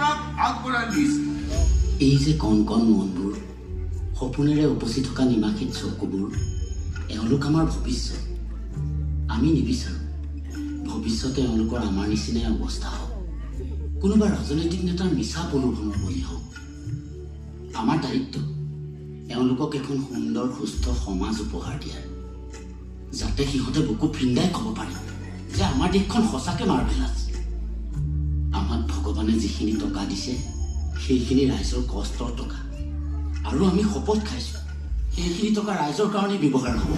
আপোনাক আগবঢ়াই দিছে। এই যে কণ কণ মনবোৰ, সপোনেৰে উপচি থকা নিমাখিত চকুবোৰ, এওঁলোক আমাৰ ভৱিষ্যত। আমি নিবিচাৰোঁ ভৱিষ্যতে এওঁলোকৰ আমাৰ নিচিনাই অৱস্থা হওক, কোনোবা ৰাজনৈতিক নেতাৰ মিছা প্ৰলোভনৰ বলি হওক। আমাৰ দায়িত্ব এওঁলোকক এখন সুন্দৰ সুস্থ সমাজ উপহাৰ দিয়া, যাতে সিহঁতে বুকু ফিন্দাই ক'ব পাৰে যে আমাৰ দেশখন সঁচাকৈ মাৰ্ভেলাছ। আমাক ভগৱানে যিখিনি টকা দিছে সেইখিনি ৰাইজৰ কষ্টৰ টকা, আৰু আমি শপত খাইছোঁ সেইখিনি টকা ৰাইজৰ কাৰণে ব্যৱহাৰ হ'ব।